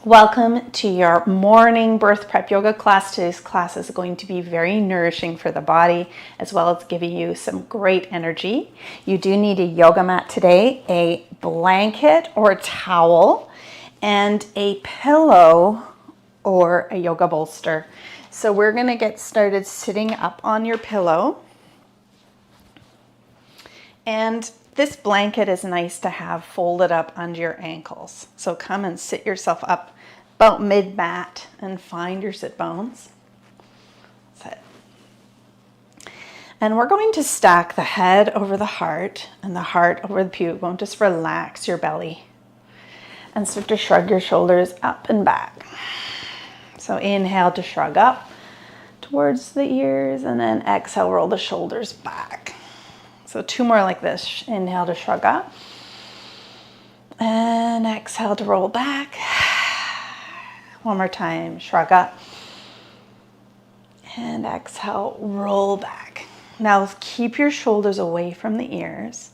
Welcome to your morning birth prep yoga class. Today's class is going to be very nourishing for the body, as well as giving you some great energy. You do need a yoga mat today, a blanket or a towel, and a pillow or a yoga bolster. So we're going to get started sitting up on your pillow. And this blanket is nice to have folded up under your ankles. So come and sit yourself up about mid-mat and find your sit bones. Sit. And we're going to stack the head over the heart and the heart over the pubesbone. Just relax your belly and start to shrug your shoulders up and back. So inhale to shrug up towards the ears, and then exhale, roll the shoulders back. So two more like this. Inhale to shrug up. And exhale to roll back. One more time, shrug up. And exhale, roll back. Now keep your shoulders away from the ears.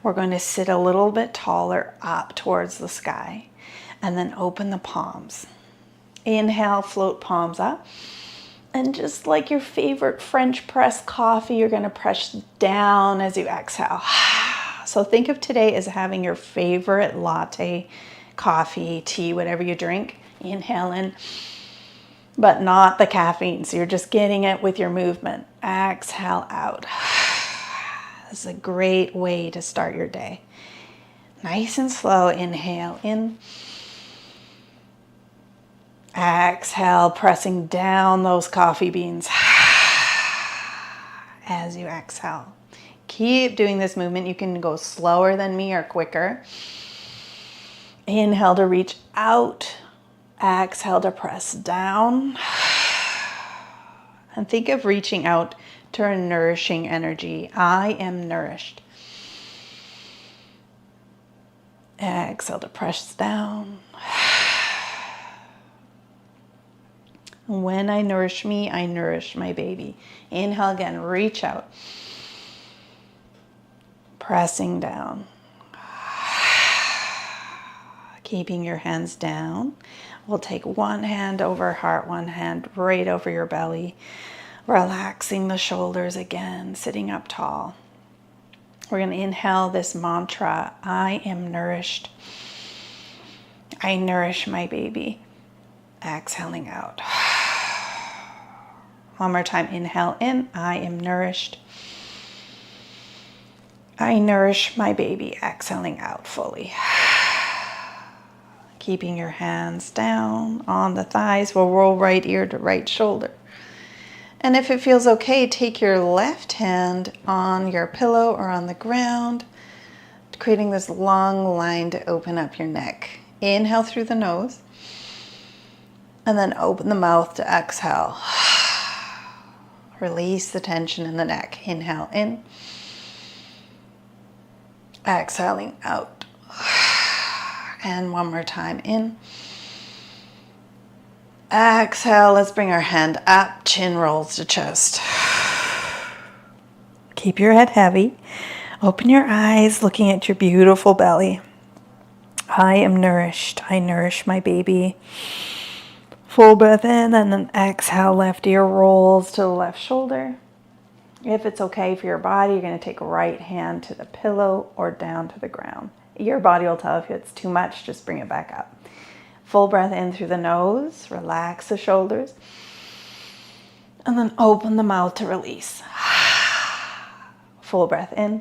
We're going to sit a little bit taller up towards the sky. And then open the palms. Inhale, float palms up. And just like your favorite French press coffee, you're going to press down as you exhale. So think of today as having your favorite latte, coffee, tea, whatever you drink. Inhale in, but not the caffeine. So you're just getting it with your movement. Exhale out. This is a great way to start your day. Nice and slow. Inhale in. Exhale, pressing down those coffee beans as you exhale. Keep doing this movement. You can go slower than me or quicker. Inhale to reach out. Exhale to press down. And think of reaching out to a nourishing energy. I am nourished. Exhale to press down. When I nourish me, I nourish my baby. Inhale again, reach out. Pressing down. Keeping your hands down. We'll take one hand over heart, one hand right over your belly. Relaxing the shoulders again, sitting up tall. We're going to inhale this mantra, I am nourished. I nourish my baby. Exhaling out. One more time, inhale in, I am nourished. I nourish my baby. Exhaling out fully. Keeping your hands down on the thighs. We'll roll right ear to right shoulder. And if it feels okay, take your left hand on your pillow or on the ground, creating this long line to open up your neck. Inhale through the nose. And then open the mouth to exhale. Release the tension in the neck. Inhale in. Exhaling out. And one more time in. Exhale, let's bring our hand up. Chin rolls to chest. Keep your head heavy. Open your eyes, looking at your beautiful belly. I am nourished. I nourish my baby. Full breath in, and then exhale, left ear rolls to the left shoulder. If it's okay for your body, you're going to take right hand to the pillow or down to the ground. Your body will tell if it's too much, just bring it back up. Full breath in through the nose, relax the shoulders, and then open the mouth to release. Full breath in,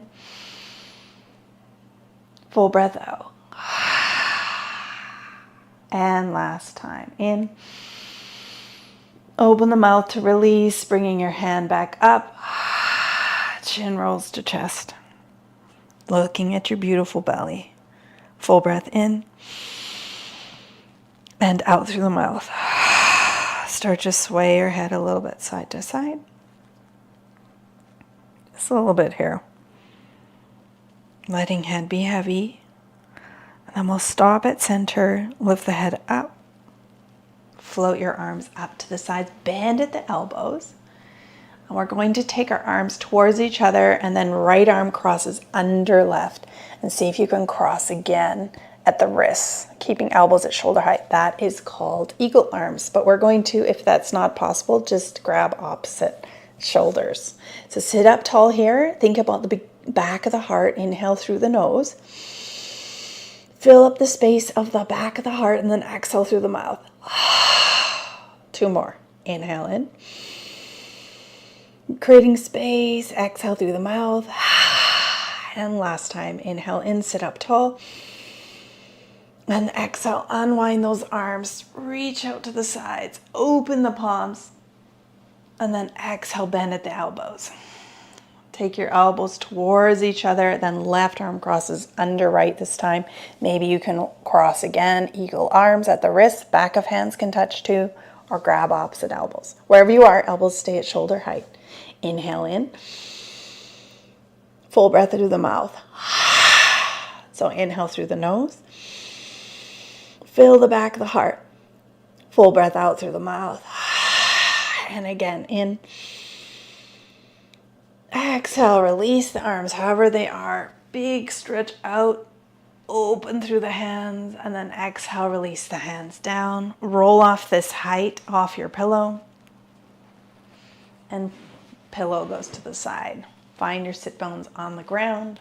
full breath out. And last time, in. Open the mouth to release, bringing your hand back up. Chin rolls to chest. Looking at your beautiful belly. Full breath in. And out through the mouth. Start to sway your head a little bit side to side. Just a little bit here. Letting head be heavy. And then we'll stop at center. Lift the head up. Float your arms up to the sides. Bend at the elbows. And we're going to take our arms towards each other, and then right arm crosses under left. And see if you can cross again at the wrists, keeping elbows at shoulder height. That is called eagle arms. But we're going to, if that's not possible, just grab opposite shoulders. So sit up tall here. Think about the back of the heart. Inhale through the nose. Fill up the space of the back of the heart and then exhale through the mouth. 2 more. Inhale in. Creating space. Exhale through the mouth. And last time. Inhale in. Sit up tall. And exhale. Unwind those arms. Reach out to the sides. Open the palms. And then exhale. Bend at the elbows. Take your elbows towards each other, then left arm crosses under right this time. Maybe you can cross again, eagle arms at the wrists, back of hands can touch too, or grab opposite elbows. Wherever you are, elbows stay at shoulder height. Inhale in. Full breath through the mouth. So inhale through the nose. Fill the back of the heart. Full breath out through the mouth. And again, in. Exhale, release the arms however they are. Big stretch out, open through the hands, and then exhale, release the hands down. Roll off this height off your pillow. And pillow goes to the side. Find your sit bones on the ground.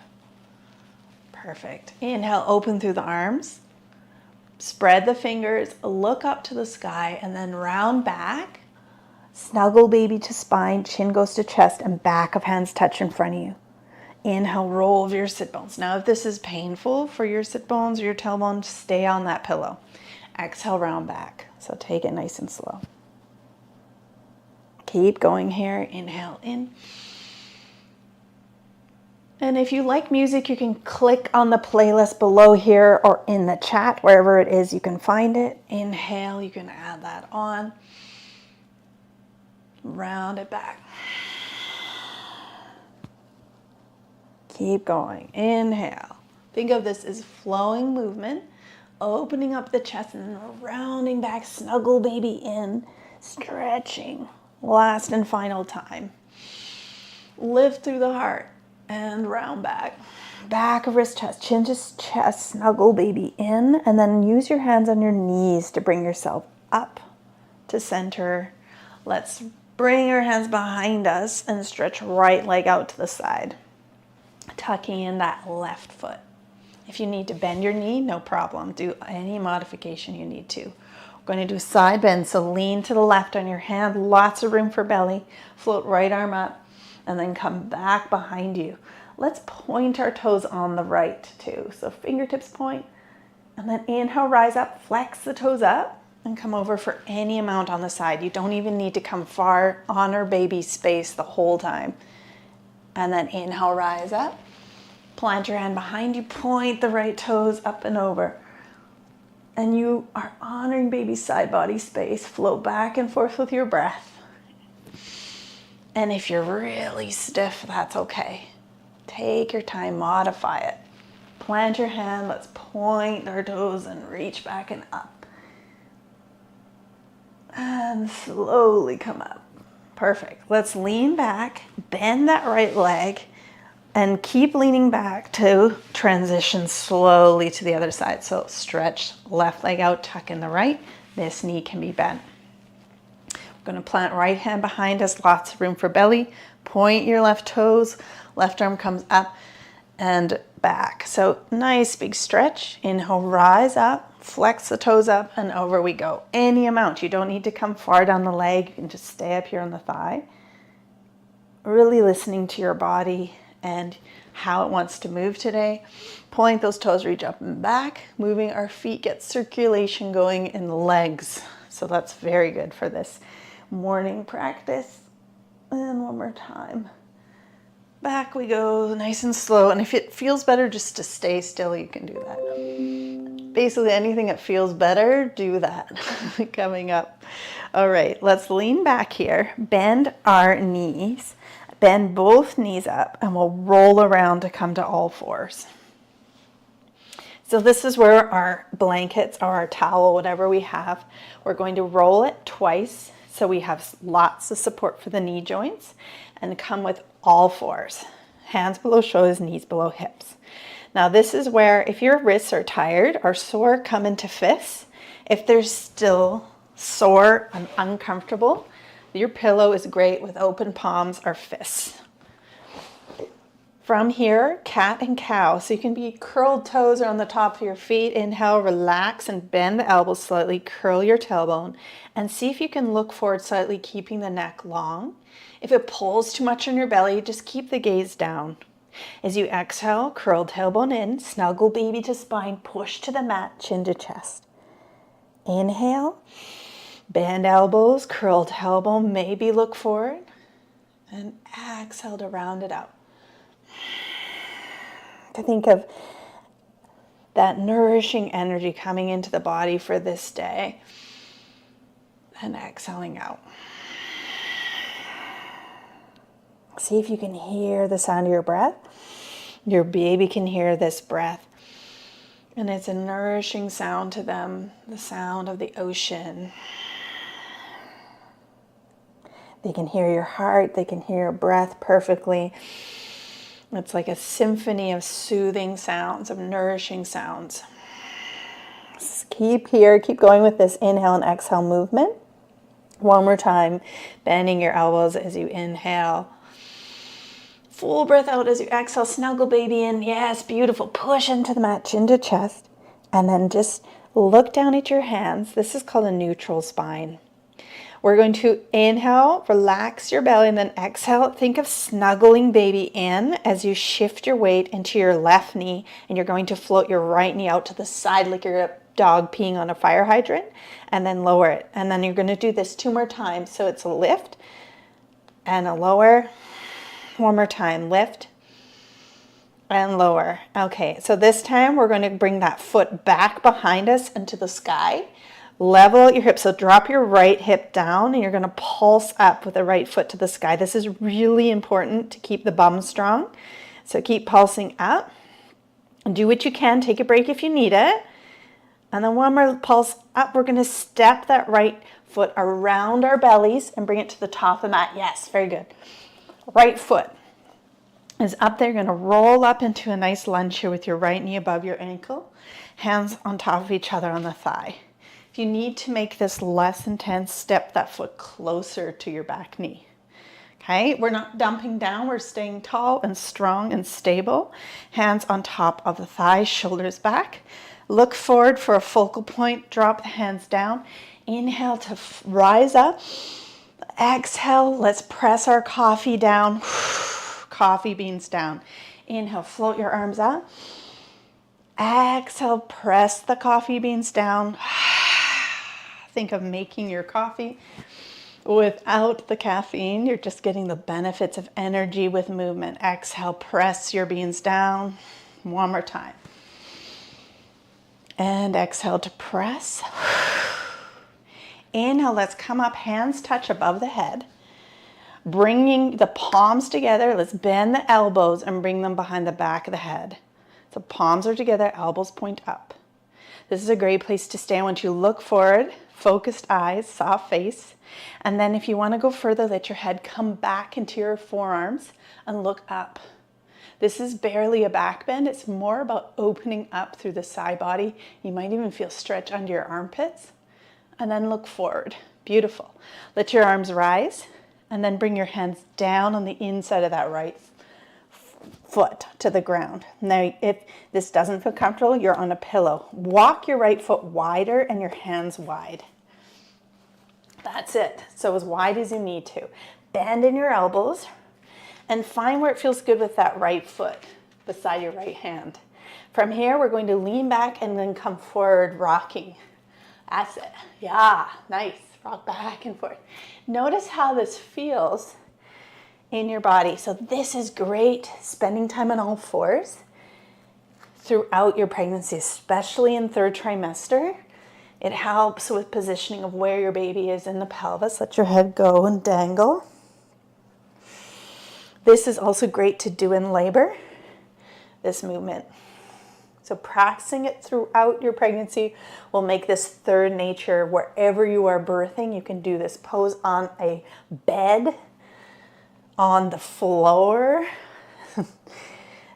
Perfect. Inhale, open through the arms. Spread the fingers, look up to the sky, and then round back. Snuggle baby to spine, chin goes to chest, and back of hands touch in front of you. Inhale, roll over your sit bones. Now, if this is painful for your sit bones or your tailbone, stay on that pillow. Exhale, round back. So take it nice and slow. Keep going here. Inhale in. And if you like music, you can click on the playlist below here or in the chat, wherever it is you can find it. Inhale, you can add that on. Round it back. Keep going. Inhale. Think of this as flowing movement, opening up the chest and then rounding back, snuggle baby in, stretching. Last and final time. Lift through the heart and round back. Back of wrist, chest, chin to chest, snuggle baby in, and then use your hands on your knees to bring yourself up to center. Let's bring your hands behind us and stretch right leg out to the side, tucking in that left foot. If you need to bend your knee, no problem. Do any modification you need to. We're going to do a side bend, so lean to the left on your hand, lots of room for belly. Float right arm up and then come back behind you. Let's point our toes on the right too. So fingertips point and then inhale, rise up, flex the toes up. And come over for any amount on the side. You don't even need to come far, honor baby space the whole time. And then inhale, rise up. Plant your hand behind you, point the right toes up and over. And you are honoring baby side body space. Float back and forth with your breath. And if you're really stiff, that's okay. Take your time, modify it. Plant your hand, let's point our toes and reach back and up. And slowly come up. Perfect. Let's lean back, bend that right leg, and keep leaning back to transition slowly to the other side. So stretch left leg out, tuck in the right. This knee can be bent. We're going to plant right hand behind us, lots of room for belly. Point your left toes, left arm comes up and back. So nice big stretch. Inhale, rise up. Flex the toes up and over we go. Any amount. You don't need to come far down the leg. You can just stay up here on the thigh. Really listening to your body and how it wants to move today. Point those toes, reach up and back. Moving our feet, get circulation going in the legs. So that's very good for this morning practice. And one more time. Back we go, nice and slow. And if it feels better just to stay still, you can do that. Basically anything that feels better, do that. Coming up. All right, let's lean back here. Bend our knees. Bend both knees up and we'll roll around to come to all fours. So this is where our blankets or our towel, whatever we have, we're going to roll it twice so we have lots of support for the knee joints and come with all fours. Hands below shoulders, knees below hips. Now this is where if your wrists are tired or sore, come into fists. If they're still sore and uncomfortable, your pillow is great with open palms or fists. From here, cat and cow. So you can be curled toes are on the top of your feet. Inhale, relax and bend the elbows slightly, curl your tailbone, and see if you can look forward slightly, keeping the neck long. If it pulls too much on your belly, just keep the gaze down. As you exhale, curl tailbone in, snuggle baby to spine, push to the mat, chin to chest. Inhale, bend elbows, curl tailbone, maybe look forward, and exhale to round it out. To think of that nourishing energy coming into the body for this day and exhaling out. See if you can hear the sound of your breath. Your baby can hear this breath. And it's a nourishing sound to them, the sound of the ocean. They can hear your heart, they can hear your breath perfectly. It's like a symphony of soothing sounds, of nourishing sounds. Just keep here, keep going with this inhale and exhale movement. One more time, bending your elbows as you inhale. Full breath out as you exhale, snuggle baby in. Yes, beautiful. Push into the mat, chin to chest. And then just look down at your hands. This is called a neutral spine. We're going to inhale, relax your belly, and then exhale. Think of snuggling baby in as you shift your weight into your left knee, and you're going to float your right knee out to the side like you're a dog peeing on a fire hydrant, and then lower it. And then you're going to do this 2 more times. So it's a lift and a lower. 1 more time, lift and lower. Okay, so this time we're going to bring that foot back behind us into the sky. Level your hips, so drop your right hip down and you're going to pulse up with the right foot to the sky. This is really important to keep the bum strong. So keep pulsing up. Do what you can, take a break if you need it. And then 1 more pulse up. We're going to step that right foot around our bellies and bring it to the top of the mat. Yes, very good. Right foot is up there. You're going to roll up into a nice lunge here with your right knee above your ankle. Hands on top of each other on the thigh. If you need to make this less intense, step that foot closer to your back knee. Okay, we're not dumping down, we're staying tall and strong and stable. Hands on top of the thighs, shoulders back. Look forward for a focal point, drop the hands down. Inhale to rise up. Exhale, let's press our coffee down. Coffee beans down. Inhale, float your arms up. Exhale, press the coffee beans down. Think of making your coffee without the caffeine. You're just getting the benefits of energy with movement. Exhale, press your beans down. 1 more time. And exhale to press. Inhale, let's come up, hands touch above the head. Bringing the palms together, let's bend the elbows and bring them behind the back of the head. So palms are together, elbows point up. This is a great place to stay. I want you to look forward, focused eyes, soft face. And then if you want to go further, let your head come back into your forearms and look up. This is barely a back bend. It's more about opening up through the side body. You might even feel stretch under your armpits. And then look forward. Beautiful. Let your arms rise and then bring your hands down on the inside of that right foot to the ground. Now, if this doesn't feel comfortable, you're on a pillow. Walk your right foot wider and your hands wide. That's it. So as wide as you need to. Bend in your elbows and find where it feels good with that right foot beside your right hand. From here, we're going to lean back and then come forward, rocking. That's it. Yeah, nice. Rock back and forth. Notice how this feels in your body. So this is great, spending time on all fours throughout your pregnancy, especially in 3rd trimester. It helps with positioning of where your baby is in the pelvis. Let your head go and dangle. This is also great to do in labor, this movement. So practicing it throughout your pregnancy will make this third nature. Wherever you are birthing, you can do this pose on a bed, on the floor.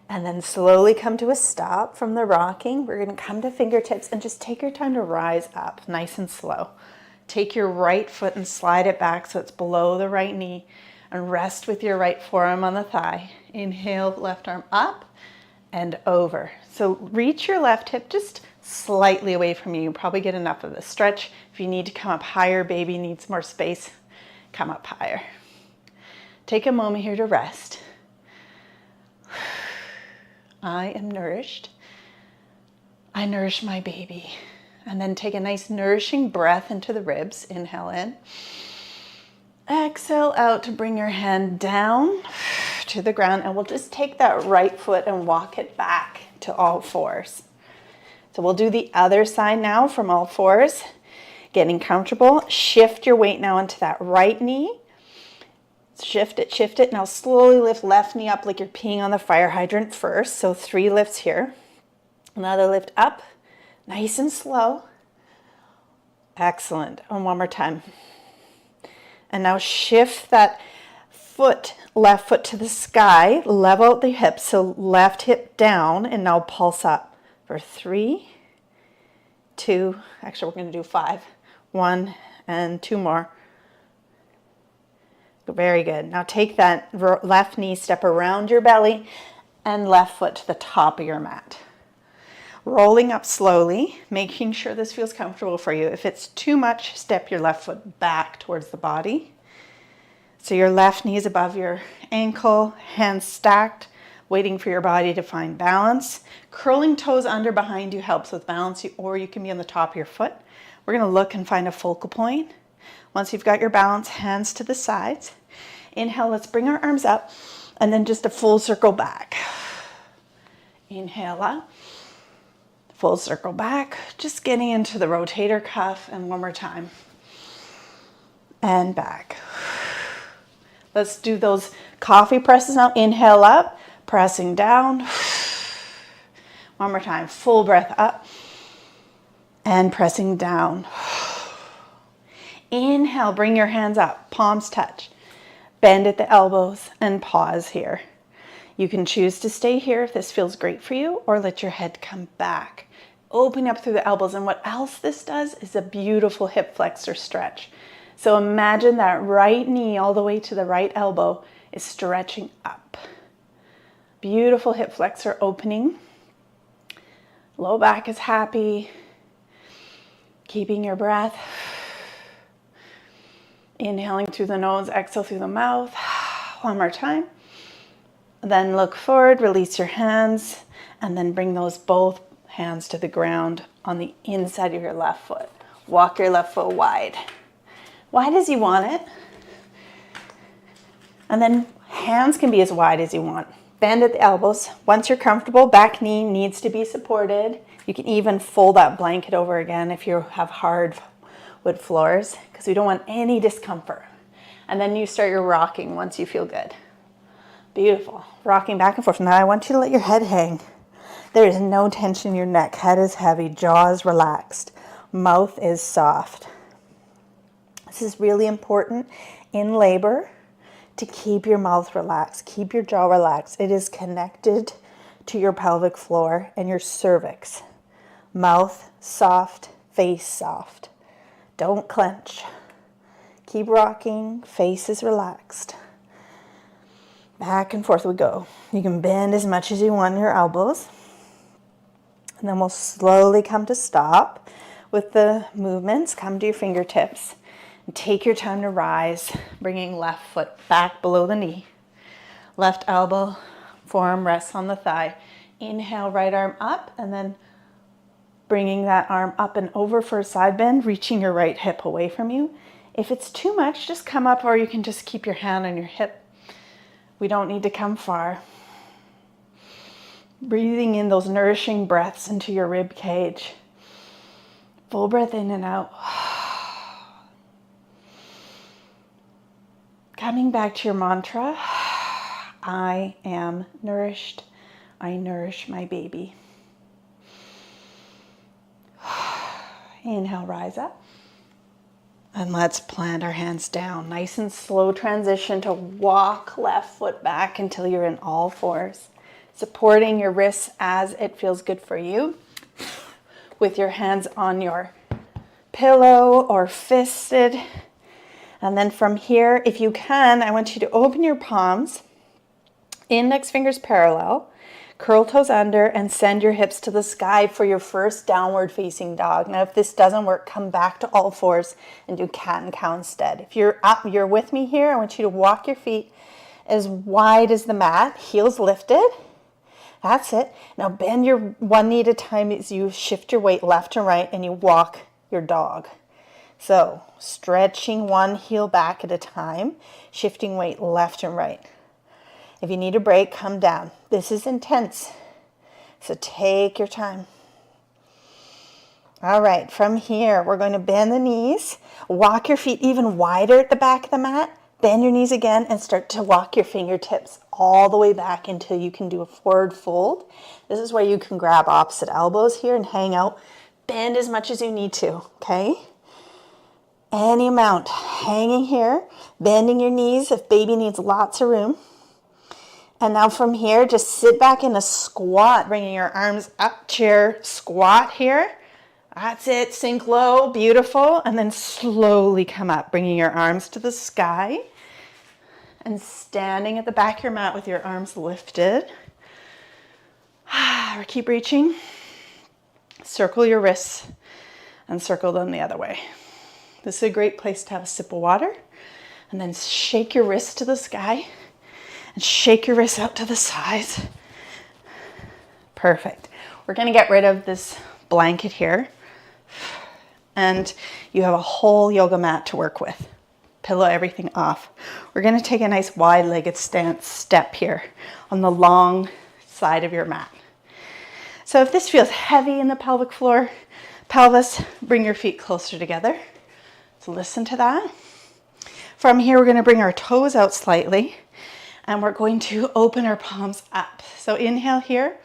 And then slowly come to a stop from the rocking. We're going to come to fingertips and just take your time to rise up nice and slow. Take your right foot and slide it back so it's below the right knee, and rest with your right forearm on the thigh. Inhale, left arm up and over. So reach your left hip just slightly away from you. You probably get enough of this stretch. If you need to come up higher, baby needs more space, come up higher. Take a moment here to rest. I am nourished. I nourish my baby. And then take a nice nourishing breath into the ribs. Inhale in. Exhale out to bring your hand down to the ground. And we'll just take that right foot and walk it back to all fours. So we'll do the other side now from all fours. Getting comfortable. Shift your weight now into that right knee. Shift it, shift it. Now slowly lift left knee up like you're peeing on the fire hydrant first. So 3 lifts here. Another lift up, nice and slow. Excellent. And one more time. And now shift that foot, left foot to the sky, level out the hips. So left hip down, and now pulse up for 3, 2, actually we're going to do 5. 1 and 2 more. Very good. Now take that left knee, step around your belly, and left foot to the top of your mat. Rolling up slowly, making sure this feels comfortable for you. If it's too much, step your left foot back towards the body. So your left knee is above your ankle, hands stacked, waiting for your body to find balance. Curling toes under behind you helps with balance, or you can be on the top of your foot. We're going to look and find a focal point. Once you've got your balance, hands to the sides. Inhale, let's bring our arms up, and then just a full circle back. Inhale up, full circle back, just getting into the rotator cuff, and one more time. And back. Let's do those coffee presses now. Inhale up, pressing down. One more time, full breath up, and pressing down. Inhale, bring your hands up, palms touch. Bend at the elbows and pause here. You can choose to stay here if this feels great for you, or let your head come back. Open up through the elbows, and what else this does is a beautiful hip flexor stretch. So imagine that right knee all the way to the right elbow is stretching up. Beautiful hip flexor opening. Low back is happy. Keeping your breath. Inhaling through the nose, exhale through the mouth. One more time. Then look forward, release your hands, and then bring those both hands to the ground on the inside of your left foot. Walk your left foot wide. Wide as you want it. And then hands can be as wide as you want. Bend at the elbows. Once you're comfortable, back knee needs to be supported. You can even fold that blanket over again if you have hard wood floors, because we don't want any discomfort. And then you start your rocking once you feel good. Beautiful. Rocking back and forth. Now I want you to let your head hang. There is no tension in your neck. Head is heavy. Jaw is relaxed. Mouth is soft. This is really important in labor, to keep your mouth relaxed. Keep your jaw relaxed. It is connected to your pelvic floor and your cervix. Mouth soft, face soft. Don't clench. Keep rocking. Face is relaxed. Back and forth we go. You can bend as much as you want your elbows. And then we'll slowly come to stop with the movements. Come to your fingertips. And take your time to rise, bringing left foot back below the knee. Left elbow, forearm rests on the thigh. Inhale, right arm up, and then bringing that arm up and over for a side bend, reaching your right hip away from you. If it's too much, just come up, or you can just keep your hand on your hip. We don't need to come far. Breathing in those nourishing breaths into your rib cage. Full breath in and out. Coming back to your mantra, I am nourished. I nourish my baby. Inhale, rise up. And let's plant our hands down. Nice and slow transition to walk left foot back until you're in all fours. supporting your wrists as it feels good for you, with your hands on your pillow or fisted. And then from here, if you can, I want you to open your palms, index fingers parallel, curl toes under, and send your hips to the sky for your first downward facing dog. Now, if this doesn't work, come back to all fours and do cat and cow instead. If you're up, you're with me here, I want you to walk your feet as wide as the mat, heels lifted. That's it. Now bend your one knee at a time as you shift your weight left and right and you walk your dog. So stretching one heel back at a time, shifting weight left and right. If you need a break, come down. This is intense, so take your time. All right, from here, we're going to bend the knees, walk your feet even wider at the back of the mat, bend your knees again, and start to walk your fingertips all the way back until you can do a forward fold. This is where you can grab opposite elbows here and hang out. Bend as much as you need to, okay? Any amount. Hanging here, bending your knees if baby needs lots of room. And now from here, just sit back in a squat, bringing your arms up, chair squat here. That's it, sink low, beautiful. And then slowly come up, bringing your arms to the sky and standing at the back of your mat with your arms lifted. Keep reaching. Circle your wrists and circle them the other way. This is a great place to have a sip of water. And then shake your wrists to the sky. And shake your wrists out to the sides. Perfect. We're going to get rid of this blanket here. And you have a whole yoga mat to work with. Pillow everything off. We're going to take a nice wide-legged step here on the long side of your mat. So if this feels heavy in the pelvic floor, pelvis, bring your feet closer together. So listen to that. From here, we're going to bring our toes out slightly. And we're going to open our palms up. So inhale here.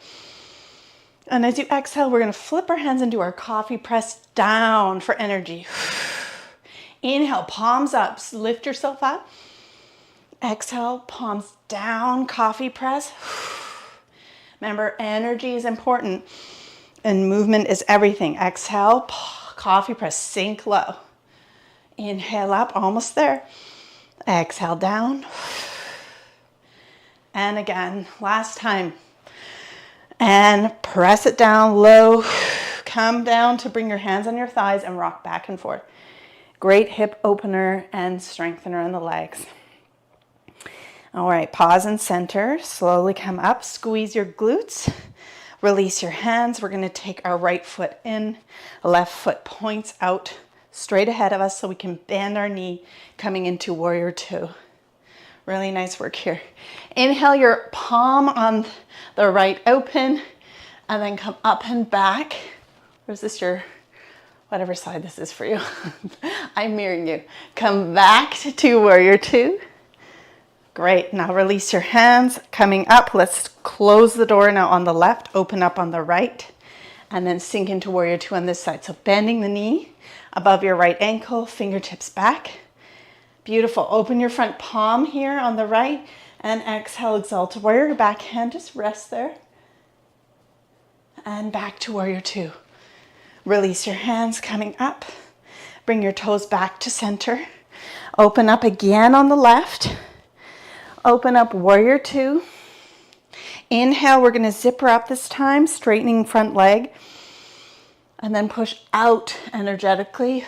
And as you exhale, we're going to flip our hands and do our coffee press down for energy. Inhale, palms up. Lift yourself up. Exhale, palms down, coffee press. Remember, energy is important and movement is everything. Exhale, coffee press, sink low. Inhale up, almost there. Exhale down. And again, last time. And press it down low. Come down to bring your hands on your thighs and rock back and forth. Great hip opener and strengthener in the legs. All right, pause and center. Slowly come up. Squeeze your glutes. Release your hands. We're going to take our right foot in. Left foot points out straight ahead of us so we can bend our knee coming into warrior two. Really nice work here. Inhale your palm on the right open and then come up and back. Or is this your, whatever side this is for you? I'm mirroring you. Come back to warrior two. Great. Now release your hands. Coming up, let's close the door now on the left, open up on the right, and then sink into warrior two on this side. So bending the knee above your right ankle, fingertips back. Beautiful. Open your front palm here on the right and exhale, exalt to warrior. Back hand, just rest there. And back to warrior two. Release your hands coming up. Bring your toes back to center. Open up again on the left. Open up warrior two. Inhale, we're going to zipper up this time, straightening front leg. And then push out energetically,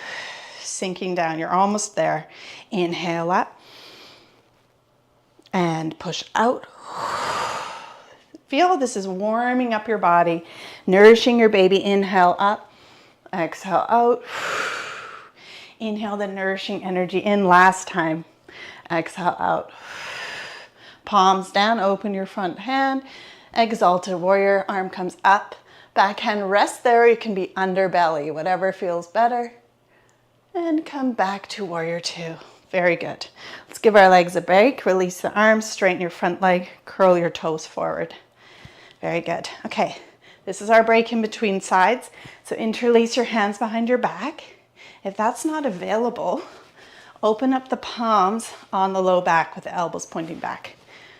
sinking down. You're almost there. Inhale up and push out. Feel this is warming up your body, nourishing your baby. Inhale up, exhale out. Inhale the nourishing energy in last time. Exhale out. Palms down, open your front hand. Exalted warrior, arm comes up. Back hand rests there. You can be under belly, whatever feels better. And come back to warrior two. Very good. Let's give our legs a break. Release the arms, straighten your front leg, curl your toes forward. Very good. Okay, this is our break in between sides. So interlace your hands behind your back. If that's not available, open up the palms on the low back with the elbows pointing back.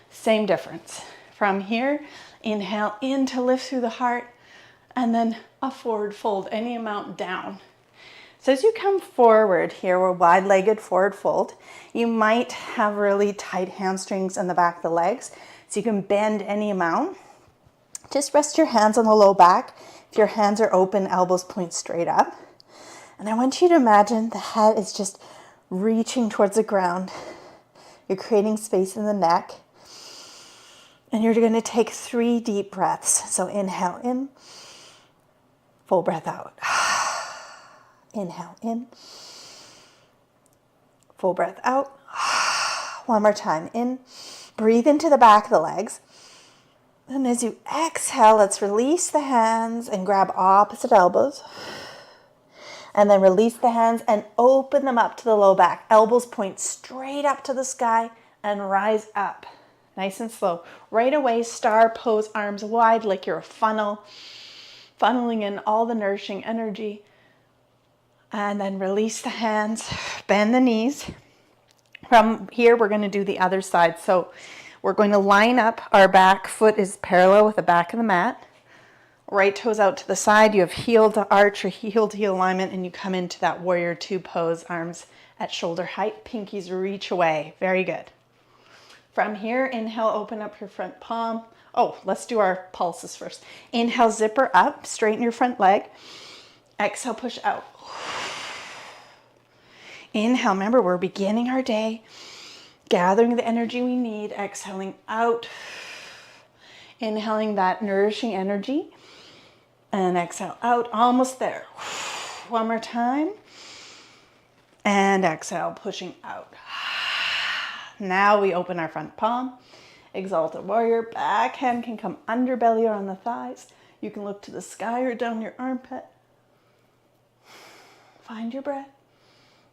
Same difference. From here, Inhale in to lift through the heart, and then a forward fold, any amount down. So as you come forward here, we're wide-legged forward fold. You might have really tight hamstrings in the back of the legs, so you can bend any amount. Just rest your hands on the low back. If your hands are open, elbows point straight up. And I want you to imagine the head is just reaching towards the ground. You're creating space in the neck. And you're going to take 3 deep breaths. So inhale in, full breath out. Inhale in, full breath out. One more time, in. Breathe into the back of the legs. And as you exhale, let's release the hands and grab opposite elbows. And then release the hands and open them up to the low back. Elbows point straight up to the sky and rise up. Nice and slow. Right away, star pose, arms wide like you're a funnel, funneling in all the nourishing energy. And then release the hands, bend the knees. From here, we're going to do the other side. So we're going to line up. Our back foot is parallel with the back of the mat. Right toes out to the side. You have heel to arch or heel to heel alignment, and you come into that warrior 2 pose, arms at shoulder height, pinkies reach away. Very good. From here, inhale, open up your front palm. Oh, let's do our pulses first. Inhale, zipper up, straighten your front leg. Exhale, push out. Inhale, remember we're beginning our day, gathering the energy we need, exhaling out. Inhaling that nourishing energy, and exhale out, almost there. One more time. And exhale, pushing out. Now we open our front palm, exalted warrior, back hand can come under belly or on the thighs. You can look to the sky or down your armpit. Find your breath.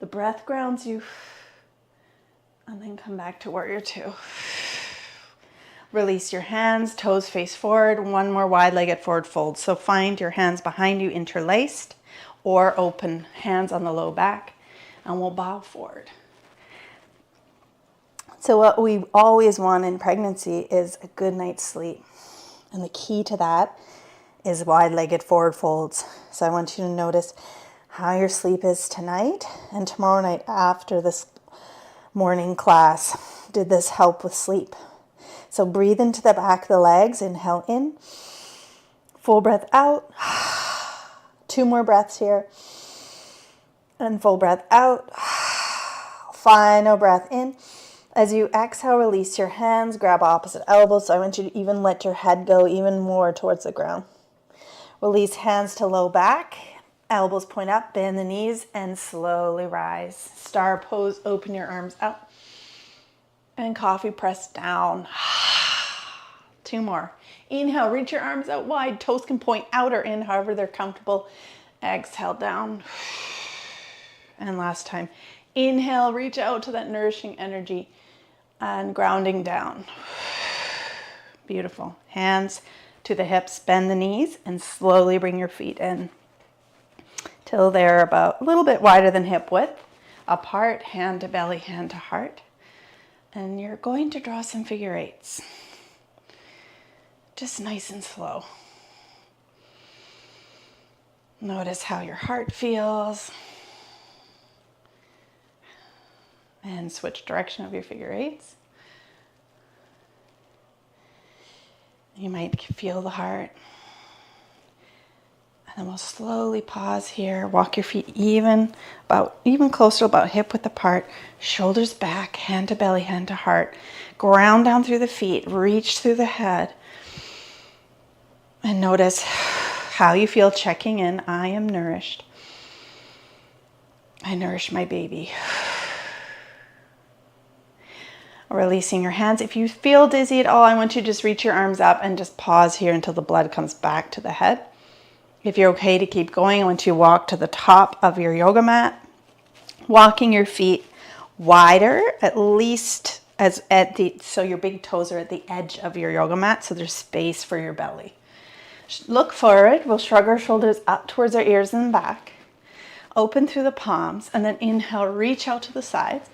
The breath grounds you. And then come back to warrior 2. Release your hands, toes face forward, one more wide-legged forward fold. So find your hands behind you interlaced or open, hands on the low back, and we'll bow forward. So what we always want in pregnancy is a good night's sleep. And the key to that is wide-legged forward folds. So I want you to notice how your sleep is tonight and tomorrow night after this morning class. Did this help with sleep? So breathe into the back of the legs, inhale in, full breath out. 2 more breaths here. And full breath out. Final breath in. As you exhale, release your hands, grab opposite elbows. So I want you to even let your head go even more towards the ground. Release hands to low back, elbows point up, bend the knees, and slowly rise. Star pose, open your arms out. And coffee press down. 2 more. Inhale, reach your arms out wide. Toes can point out or in, however they're comfortable. Exhale down. And last time. Inhale, reach out to that nourishing energy and grounding down. Beautiful. Hands to the hips, bend the knees, and slowly bring your feet in till they're about a little bit wider than hip width. Apart, hand to belly, hand to heart. And you're going to draw some figure 8s. Just nice and slow. Notice how your heart feels. And switch direction of your figure 8s. You might feel the heart. And then we'll slowly pause here. Walk your feet even closer, about hip width apart. Shoulders back, hand to belly, hand to heart. Ground down through the feet, reach through the head. And notice how you feel checking in. I am nourished. I nourish my baby. Releasing your hands. If you feel dizzy at all, I want you to just reach your arms up and just pause here until the blood comes back to the head. If you're okay to keep going, I want you to walk to the top of your yoga mat, walking your feet wider, at least so your big toes are at the edge of your yoga mat, so there's space for your belly. Look forward. We'll shrug our shoulders up towards our ears and back. Open through the palms, and then inhale, reach out to the sides.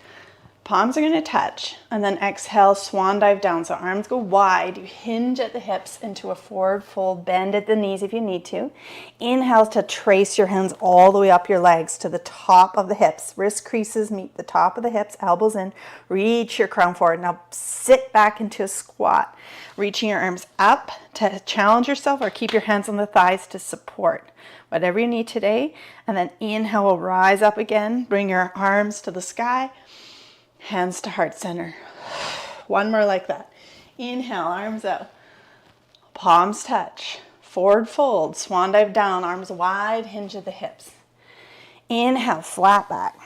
Palms are going to touch, and then exhale, swan dive down. So arms go wide. You hinge at the hips into a forward fold, bend at the knees if you need to. Inhale to trace your hands all the way up your legs to the top of the hips. Wrist creases meet the top of the hips, elbows in. Reach your crown forward. Now sit back into a squat, reaching your arms up to challenge yourself, or keep your hands on the thighs to support. Whatever you need today. And then inhale, we'll rise up again. Bring your arms to the sky. Hands to heart center. One more like that. Inhale, arms out. Palms touch. Forward fold. Swan dive down. Arms wide. Hinge at the hips. Inhale, flat back.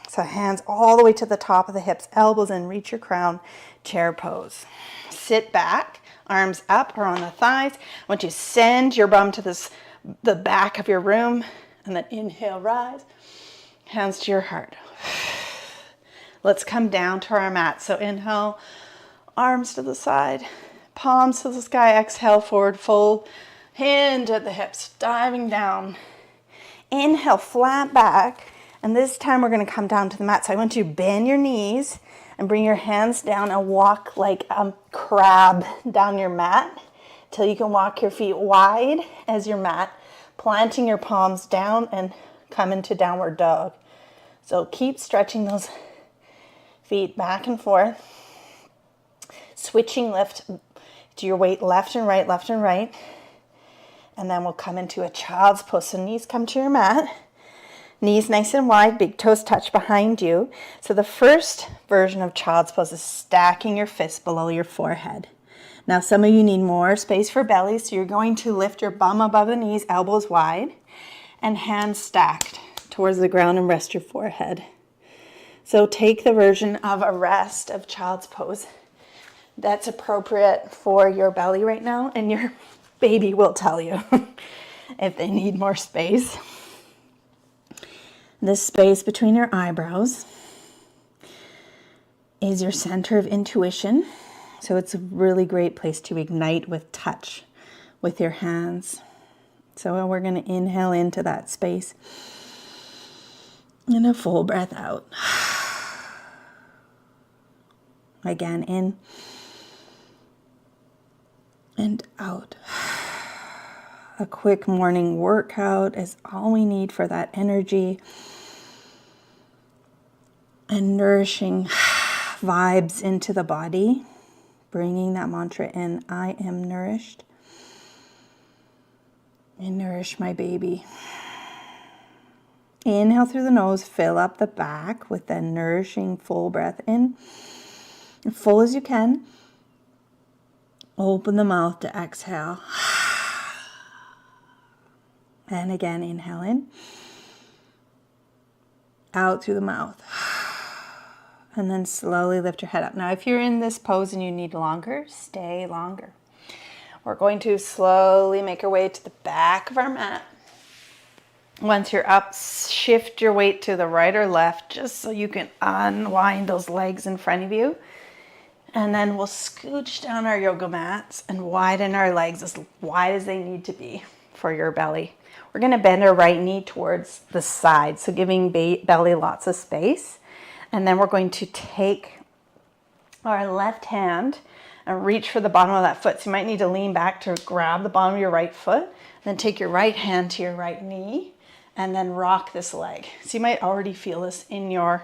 So hands all the way to the top of the hips. Elbows in. Reach your crown. Chair pose. Sit back. Arms up or on the thighs. I want you to send your bum to the back of your room. And then inhale, rise. Hands to your heart. Let's come down to our mat. So inhale, arms to the side, palms to the sky. Exhale, forward fold, hinge at the hips, diving down. Inhale, flat back. And this time we're going to come down to the mat. So I want you to bend your knees and bring your hands down and walk like a crab down your mat till you can walk your feet wide as your mat, planting your palms down and come into downward dog. So keep stretching those feet back and forth, switching lift to your weight left and right, and then we'll come into a child's pose. So knees come to your mat, knees nice and wide, big toes touch behind you. So the first version of child's pose is stacking your fists below your forehead. Now some of you need more space for belly, so you're going to lift your bum above the knees, elbows wide, and hands stacked towards the ground and rest your forehead. So take the version of a rest of child's pose that's appropriate for your belly right now, and your baby will tell you if they need more space. This space between your eyebrows is your center of intuition. So it's a really great place to ignite with touch with your hands. So we're going to inhale into that space and a full breath out. Again, in and out. A quick morning workout is all we need for that energy and nourishing vibes into the body. Bringing that mantra in, I am nourished. And nourish my baby. Inhale through the nose, fill up the back with that nourishing full breath in. As full as you can. Open the mouth to exhale. And again, inhale in. Out through the mouth. And then slowly lift your head up. Now, if you're in this pose and you need longer, stay longer. We're going to slowly make our way to the back of our mat. Once you're up, shift your weight to the right or left, just so you can unwind those legs in front of you. And then we'll scooch down our yoga mats and widen our legs as wide as they need to be for your belly. We're going to bend our right knee towards the side, so giving belly lots of space. And then we're going to take our left hand and reach for the bottom of that foot. So you might need to lean back to grab the bottom of your right foot. Then take your right hand to your right knee and then rock this leg. So you might already feel this in your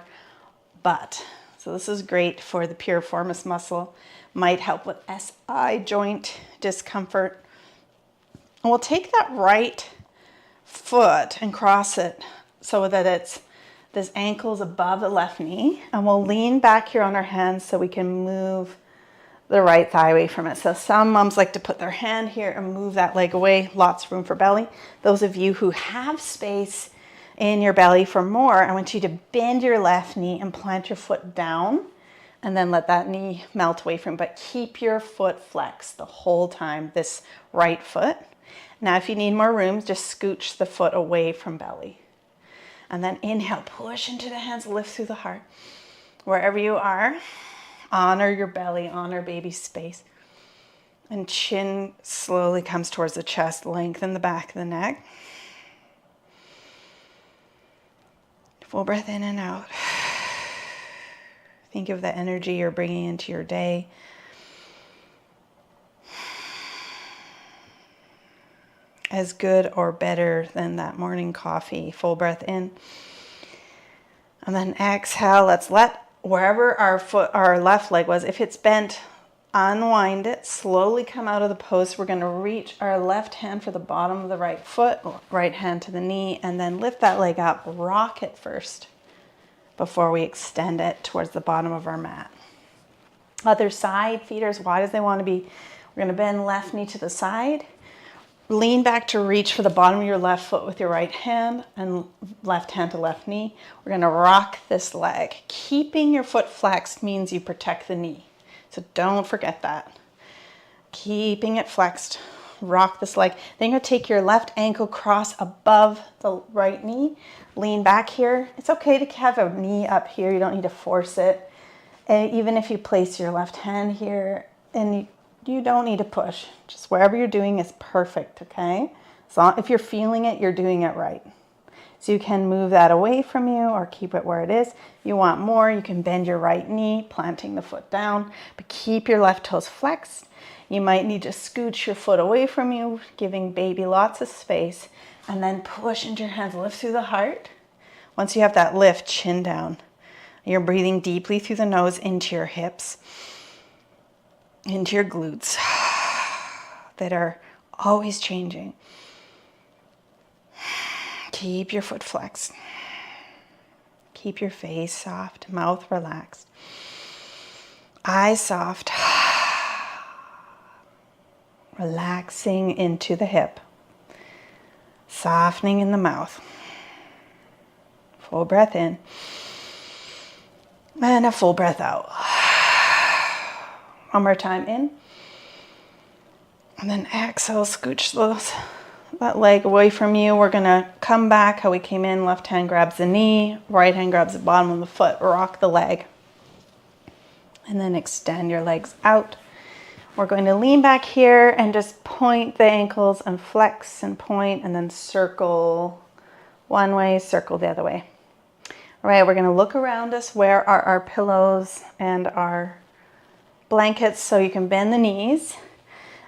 butt. So this is great for the piriformis muscle. Might help with SI joint discomfort. And we'll take that right foot and cross it so that this ankle is above the left knee. And we'll lean back here on our hands so we can move the right thigh away from it. So some moms like to put their hand here and move that leg away. Lots of room for belly. Those of you who have space in your belly for more, I want you to bend your left knee and plant your foot down and then let that knee melt away from it. But keep your foot flexed the whole time, this right foot. Now, if you need more room, just scooch the foot away from belly. And then inhale, push into the hands, lift through the heart. Wherever you are, honor your belly, honor baby space. And chin slowly comes towards the chest, lengthen the back of the neck. Full breath in and out. Think of the energy you're bringing into your day. As good or better than that morning coffee. Full breath in. And then exhale. Let's let wherever our left leg was, if it's bent, unwind it. Slowly come out of the pose. We're going to reach our left hand for the bottom of the right foot, right hand to the knee, and then lift that leg up. Rock it first before we extend it towards the bottom of our mat. Other side, feet are as wide as they want to be. We're going to bend left knee to the side. Lean back to reach for the bottom of your left foot with your right hand and left hand to left knee. We're going to rock this leg. Keeping your foot flexed means you protect the knee. So don't forget that. Keeping it flexed. Rock this leg. Then you're going to take your left ankle cross above the right knee. Lean back here. It's okay to have a knee up here. You don't need to force it. And even if you place your left hand here, and you don't need to push. Just wherever you're doing is perfect, okay? So if you're feeling it, you're doing it right. So you can move that away from you or keep it where it is. If you want more, you can bend your right knee, planting the foot down, but keep your left toes flexed. You might need to scooch your foot away from you, giving baby lots of space, and then push into your hands, lift through the heart. Once you have that lift, chin down. You're breathing deeply through the nose into your hips, into your glutes that are always changing. Keep your foot flexed. Keep your face soft, mouth relaxed. Eyes soft. Relaxing into the hip. Softening in the mouth. Full breath in. And a full breath out. One more time in. And then exhale, scooch that leg away from you. We're going to come back how we came in. Left hand grabs the knee. Right hand grabs the bottom of the foot. Rock the leg. And then extend your legs out. We're going to lean back here and just point the ankles and flex and point and then circle one way, circle the other way. All right, we're going to look around us. Where are our pillows and our blankets? So you can bend the knees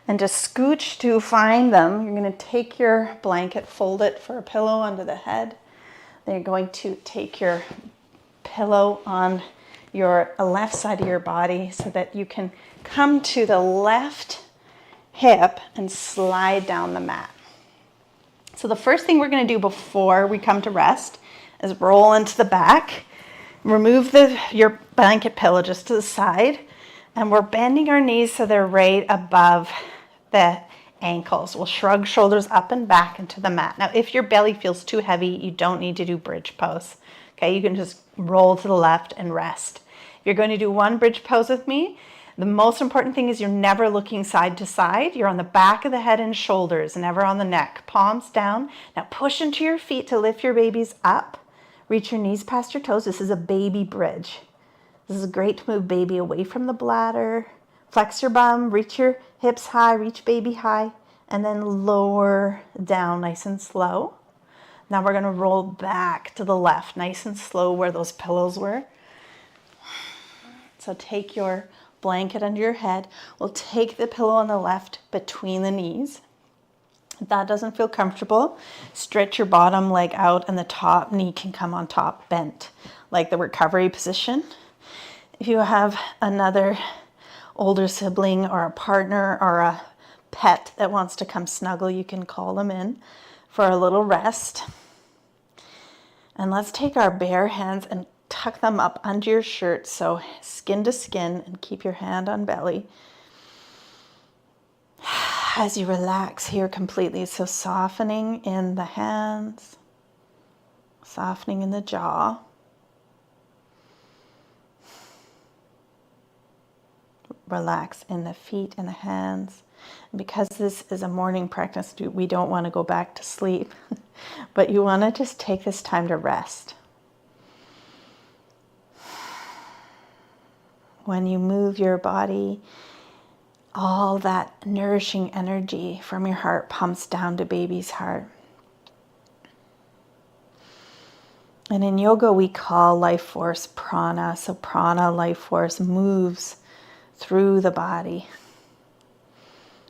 and just scooch to find them. You're going to take your blanket, fold it for a pillow under the head. Then you're going to take your pillow on your left side of your body so that you can come to the left hip and slide down the mat. So the first thing we're going to do before we come to rest is roll into the back. Remove your blanket pillow just to the side. And we're bending our knees so they're right above the ankles. We'll shrug shoulders up and back into the mat. Now, if your belly feels too heavy, you don't need to do bridge pose. Okay, you can just roll to the left and rest. If you're going to do one bridge pose with me, the most important thing is you're never looking side to side. You're on the back of the head and shoulders, never on the neck. Palms down. Now push into your feet to lift your babies up. Reach your knees past your toes. This is a baby bridge. This is great to move baby away from the bladder. Flex your bum, reach your hips high, reach baby high, and then lower down nice and slow. Now we're going to roll back to the left, nice and slow where those pillows were. So take your blanket under your head. We'll take the pillow on the left between the knees. If that doesn't feel comfortable, stretch your bottom leg out and the top knee can come on top, bent, like the recovery position. If you have another older sibling or a partner or a pet that wants to come snuggle, you can call them in for a little rest. And let's take our bare hands and tuck them up under your shirt, so skin to skin, and keep your hand on belly as you relax here completely. So softening in the hands, softening in the jaw. Relax in the feet and the hands. And because this is a morning practice, we don't want to go back to sleep, but you want to just take this time to rest. When you move your body, all that nourishing energy from your heart pumps down to baby's heart. And in yoga, we call life force prana. So prana, life force, moves through the body.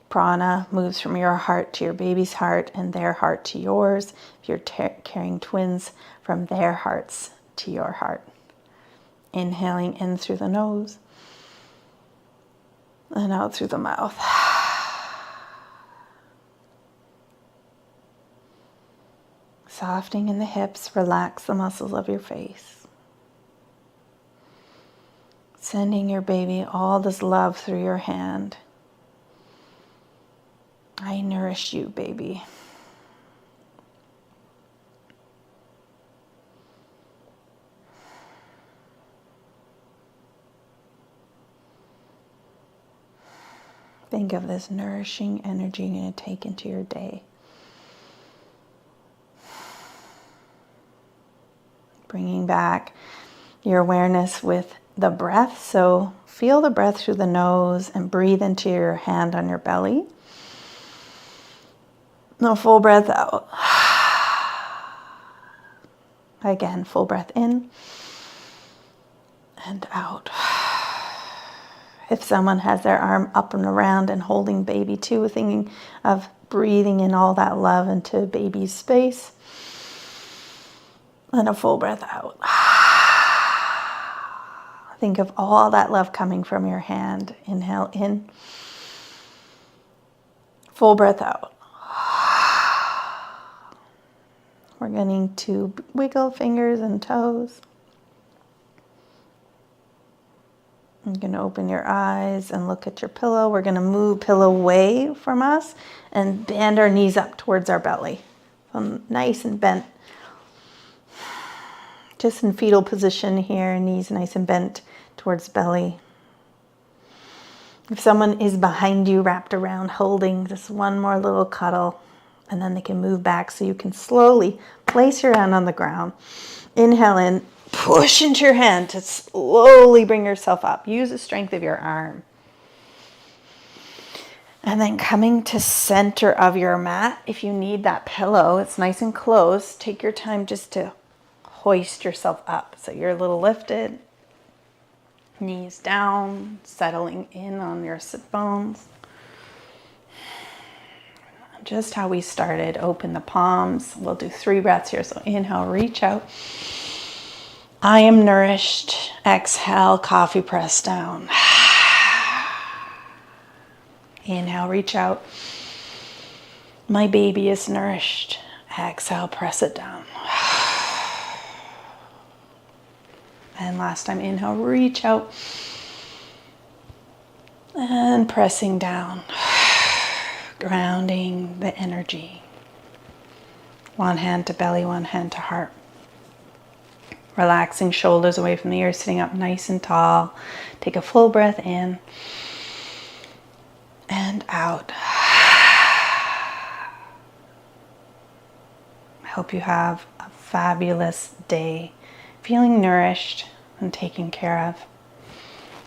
Prana moves from your heart to your baby's heart and their heart to yours. If you're carrying twins, from their hearts to your heart. Inhaling in through the nose and out through the mouth. Softening in the hips, relax the muscles of your face. Sending your baby all this love through your hand. I nourish you, baby. Think of this nourishing energy you're going to take into your day. Bringing back your awareness with the breath. So feel the breath through the nose and breathe into your hand on your belly. No, full breath out. Again, full breath in and out. If someone has their arm up and around and holding baby too, thinking of breathing in all that love into baby's space. And a full breath out. Think of all that love coming from your hand. Inhale in. Full breath out. We're going to wiggle fingers and toes. You're going to open your eyes and look at your pillow. We're going to move pillow away from us and bend our knees up towards our belly. So nice and bent. Just in fetal position here, knees nice and bent towards belly. If someone is behind you, wrapped around, holding, just one more little cuddle, and then they can move back so you can slowly place your hand on the ground. Inhale in. Push into your hand to slowly bring yourself up. Use the strength of your arm. And then coming to center of your mat, if you need that pillow, it's nice and close. Take your time just to hoist yourself up. So you're a little lifted, knees down, settling in on your sit bones. Just how we started, open the palms. We'll do 3 breaths here. So inhale, reach out. I am nourished. Exhale, coffee press down. Inhale, reach out. My baby is nourished. Exhale, press it down. And last time, inhale, reach out. And pressing down. Grounding the energy. One hand to belly, one hand to heart. Relaxing shoulders away from the ears, sitting up nice and tall. Take a full breath in and out. I hope you have a fabulous day, feeling nourished and taken care of.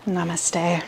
Namaste.